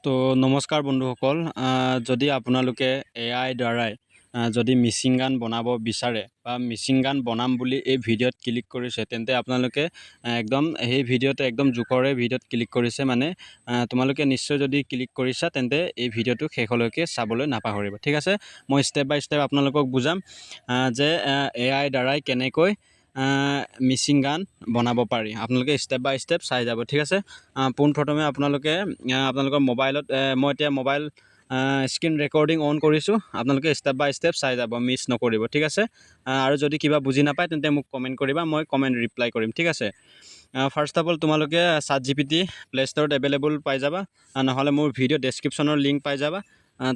তো নমস্কাৰ বন্ধুসকল, যদি আপোনালোকে AI দ্বাৰাই যদি মিচিং গান বনাব বিচাৰে বা মিচিং গান বনাম বুলি এই ভিডিঅ'ত ক্লিক কৰিছে, তেন্তে আপোনালোকে একদম সেই ভিডিঅ'তে একদম জোখৰে ভিডিঅ'ত ক্লিক কৰিছে। মানে তোমালোকে নিশ্চয় যদি ক্লিক কৰিছা তেন্তে এই ভিডিঅ'টো শেষলৈকে চাবলৈ নাপাহৰিব। ঠিক আছে, মই ষ্টেপ বাই ষ্টেপ আপোনালোকক বুজাম যে AI দ্বাৰাই কেনেকৈ মিচিং গান বনাব পাৰি। আপোনালোকে ষ্টেপ বাই ষ্টেপ চাই যাব। ঠিক আছে, পোনপ্ৰথমে আপোনালোকে আপোনালোকৰ মোবাইলত মই এতিয়া মোবাইল স্ক্ৰীন ৰেকৰ্ডিং অন কৰিছোঁ। আপোনালোকে ষ্টেপ বাই ষ্টেপ চাই যাব, মিছ নকৰিব। ঠিক আছে, আৰু যদি কিবা বুজি নাপায় তেন্তে মোক কমেণ্ট কৰিবা, মই কমেণ্ট ৰিপ্লাই কৰিম। ঠিক আছে, ফাৰ্ষ্ট অফ অল তোমালোকে ChatGPT প্লে ষ্ট'ৰত এভেইলেবল পাই যাবা, নহ'লে মোৰ ভিডিঅ' ডেছক্ৰিপশ্যনৰ লিংক পাই যাবা।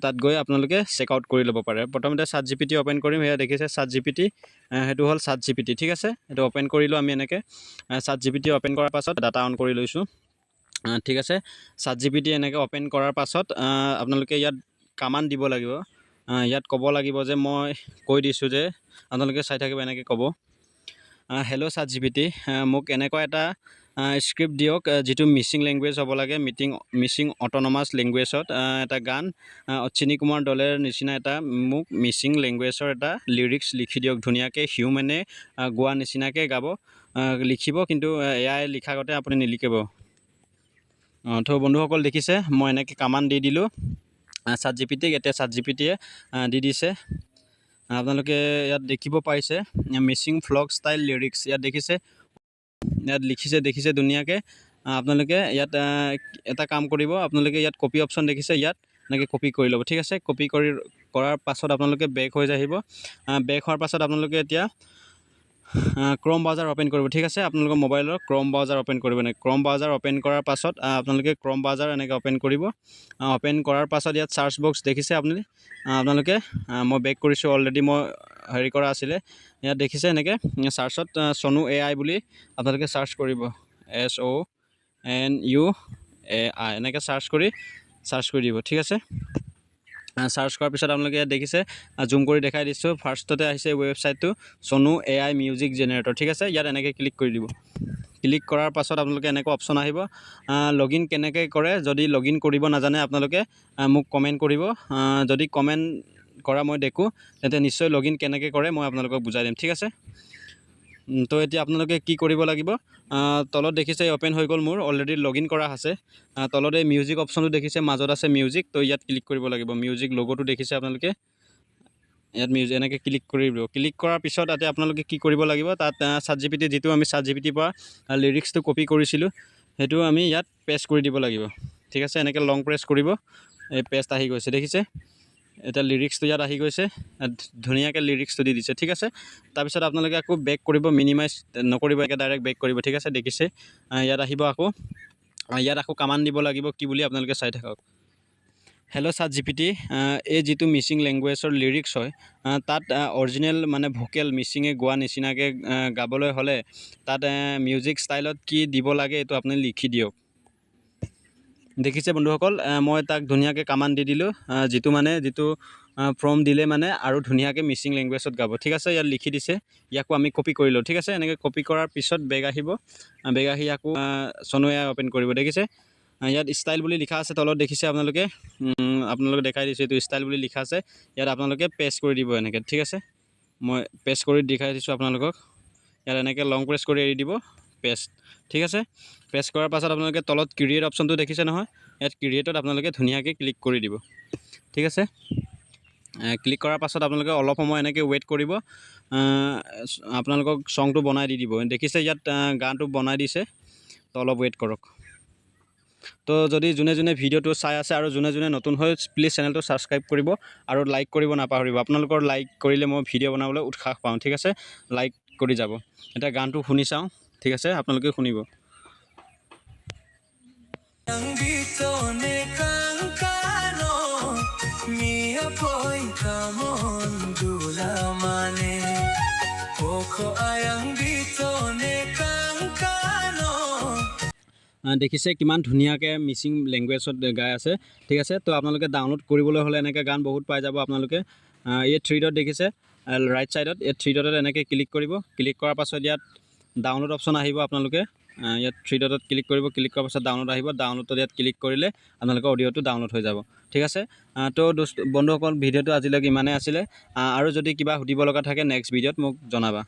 তাত গৈ আপোনালোকে চেক আউট কৰি ল'ব পাৰে। প্ৰথমতে ChatGPT অ'পেন কৰিম। সেয়া দেখিছে ChatGPT, সেইটো হ'ল ChatGPT। ঠিক আছে, সেইটো অ'পেন কৰিলোঁ আমি এনেকৈ। ChatGPT অ'পেন কৰাৰ পাছত ডাটা অন কৰি লৈছোঁ। ঠিক আছে, ChatGPT এনেকৈ অ'পেন কৰাৰ পাছত আপোনালোকে ইয়াত কামাণ্ড দিব লাগিব। ইয়াত ক'ব লাগিব যে মই কৈ দিছোঁ যে আপোনালোকে চাই থাকিব, এনেকৈ ক'ব, হেল্ল' ChatGPT, মোক এনেকুৱা এটা স্ক্ৰিপ্ট দিয়ক যিটো মিচিং লেংগুৱেজ হ'ব লাগে, মিচিং অট'নমাছ লেংগুৱেজত এটা গান, অশ্বিনী কুমাৰ দলেৰ নিচিনা এটা মোক মিচিং লেংগুৱেজৰ এটা লিৰিক্স লিখি দিয়ক ধুনীয়াকৈ, হিউমেনে গোৱা নিচিনাকৈ গাব, লিখিব, কিন্তু AI লিখাৰ আগতে আপুনি নিলিখিব। তো বন্ধুসকল দেখিছে, মই এনেকৈ কামাণ্ড দি দিলোঁ ChatGPTক। এতিয়া ChatGPTয়ে দি দিছে। আপোনালোকে ইয়াত দেখিব পাইছে মিচিং ফ্লক ষ্টাইল লিৰিক্স, ইয়াত দেখিছে, ইয়াত দেখিছে ধুনীয়াকৈ। আপোনালোকে ইয়াত এটা কাম কৰিব, আপোনালোকে ইয়াত কপি অপশ্যন দেখিছে, ইয়াত এনেকৈ কপি কৰি ল'ব। ঠিক আছে, কপি কৰাৰ পাছত আপোনালোকে বেক হৈ আহিব। বেক হোৱাৰ পাছত আপোনালোকে এতিয়া ক্ৰম ব্ৰাউজাৰ অ'পেন কৰিব। ঠিক আছে, আপোনালোকৰ মোবাইলৰ ক্ৰম ব্ৰাউজাৰ অ'পেন কৰিব। ক্ৰম ব্ৰাউজাৰ অ'পেন কৰাৰ পাছত আপোনালোকে ক্ৰম ব্ৰাউজাৰ এনেকৈ অ'পেন কৰিব। অ'পেন কৰাৰ পাছত ইয়াত চাৰ্চ বক্স দেখিছে আপোনালোকে, মই বেক কৰিছোঁ, অলৰেডি মই হেৰি কৰা আছিলে। ইয়াত দেখিছে এনেকৈ চাৰ্চত চনু AI বুলি আপোনালোকে চাৰ্চ কৰিব, SONUAI এনেকৈ চাৰ্চ কৰি দিব। ঠিক আছে, চাৰ্চ কৰাৰ পিছত আপোনালোকে ইয়াত দেখিছে, জুম কৰি দেখাই দিছোঁ, ফাৰ্ষ্টতে আহিছে ৱেবছাইটটো চনু AI মিউজিক জেনেৰেটৰ। ঠিক আছে, ইয়াত এনেকৈ ক্লিক কৰি দিব। ক্লিক কৰাৰ পাছত আপোনালোকে এনেকুৱা অপশ্যন আহিব, লগ ইন কেনেকৈ কৰে। যদি লগ ইন কৰিব নাজানে আপোনালোকে মোক কমেণ্ট কৰিব। যদি কমেণ্ট কৰা মই দেখোঁ তেন্তে নিশ্চয় লগ ইন কেনেকৈ কৰে মই আপোনালোকক বুজাই দিম। ঠিক আছে, তো এতিয়া আপোনালোকে কি কৰিব লাগিব, তলত দেখিছে অ'পেন হৈ গ'ল, মোৰ অলৰেডি লগ ইন কৰা আছে। তলত এই মিউজিক অপশ্যনটো দেখিছে, মাজত আছে মিউজিক, তো ইয়াত ক্লিক কৰিব লাগিব। মিউজিক লগোটো দেখিছে আপোনালোকে, ইয়াত মিউজিক এনেকৈ ক্লিক কৰিব। ক্লিক কৰাৰ পিছত তাতে আপোনালোকে কি কৰিব লাগিব, তাত ChatGPT যিটো আমি ChatGPTৰ পৰা লিৰিক্সটো কপি কৰিছিলোঁ সেইটো আমি ইয়াত পেষ্ট কৰি দিব লাগিব। ঠিক আছে, এনেকৈ লং প্ৰেছ কৰিব, এই পেষ্ট আহি গৈছে, দেখিছে। এতিয়া লিৰিক্সটো ইয়াত আহি গৈছে, ধুনীয়াকৈ লিৰিক্সটো দি দিছে। ঠিক আছে, তাৰপিছত আপোনালোকে আকৌ বেক কৰিব, মিনিমাইজ নকৰিব, একে ডাইৰেক্ট বেক কৰিব। ঠিক আছে, দেখিছে, ইয়াত আহিব, ইয়াত আকৌ কামাণ্ড দিব লাগিব, কি বুলি আপোনালোকে চাই থাকক। হেল্ল' ChatGPT, এই যিটো মিচিং লেংগুৱেজৰ লিৰিক্স হয়, তাত অৰিজিনেল মানে ভোকেল মিচিঙে গোৱা নিচিনাকৈ গাবলৈ হ'লে তাত মিউজিক ষ্টাইলত কি দিব লাগে এইটো আপুনি লিখি দিয়ক। দেখিছে বন্ধুসকল, মই তাক ধুনীয়াকৈ কামাণ্ড দি দিলোঁ, যিটো ফৰ্ম দিলে মানে আৰু ধুনীয়াকৈ মিচিং লেংগুৱেজত গাব। ঠিক আছে, ইয়াত লিখি দিছে, ইয়াকো আমি কপি কৰিলোঁ। ঠিক আছে, এনেকৈ কপি কৰাৰ পিছত বেগ আহি আকৌ চনু AI অ'পেন কৰিব। দেখিছে, ইয়াত ষ্টাইল বুলি লিখা আছে, তলত দেখিছে আপোনালোকে দেখাই দিছোঁ, এইটো ষ্টাইল বুলি লিখা আছে, ইয়াত আপোনালোকে পেষ্ট কৰি দিব এনেকৈ। ঠিক আছে, মই পেষ্ট কৰি দেখাই দিছোঁ আপোনালোকক, ইয়াত এনেকৈ লং প্ৰেছ কৰি এৰি দিব, পেষ্ট। ঠিক আছে, পেষ্ট কৰাৰ পাছত আপোনালোকে তলত ক্ৰিয়েট অপশ্যনটো দেখিছে নহয়, ইয়াত ক্ৰিয়েটত আপোনালোকে ধুনীয়াকৈ ক্লিক কৰি দিব। ঠিক আছে, ক্লিক কৰাৰ পাছত আপোনালোকে অলপ সময় এনেকৈ ৱেইট কৰিব, আপোনালোকক ছংটো বনাই দি দিব। দেখিছে ইয়াত গানটো বনাই দিছে, তো অলপ ৱেইট কৰক। তো যদি যোনে ভিডিঅ'টো চাই আছে আৰু যোনে নতুন হয়, প্লিজ চেনেলটো ছাবস্ক্ৰাইব কৰিব আৰু লাইক কৰিব নাপাহৰিব। আপোনালোকৰ লাইক কৰিলে মই ভিডিঅ' বনাবলৈ উৎসাহ পাওঁ। ঠিক আছে, লাইক কৰি যাব। এতিয়া গানটো শুনি চাওঁ। ঠিক আছে, আপোনালোকে শুনিব। দেখিছে কিমান ধুনীয়াকৈ মিচিং লেংগুৱেজত গাই আছে। ঠিক আছে, তো আপোনালোকে ডাউনলোড কৰিবলৈ হ'লে এনেকৈ গান বহুত পাই যাব। আপোনালোকে এই 3 ডট দেখিছে ৰাইট ছাইডত, এই 3 ডটত এনেকৈ ক্লিক কৰিব। ক্লিক কৰাৰ পাছত ইয়াত ডাউনলোড অপশ্যন আহিব, আপোনালোকে ইয়াত থ্ৰী ডটত ক্লিক কৰিব, ক্লিক কৰাৰ পাছত ডাউনলোড আহিব, ডাউনলোডত ইয়াত ক্লিক কৰিলে আপোনালোকৰ অডিঅ'টো ডাউনলোড হৈ যাব। ঠিক আছে, তো বন্ধুসকল ভিডিঅ'টো আজিলৈকে ইমানেই আছিলে। আৰু যদি কিবা সুধিব লগা থাকে নেক্সট ভিডিঅ'ত মোক জনাবা।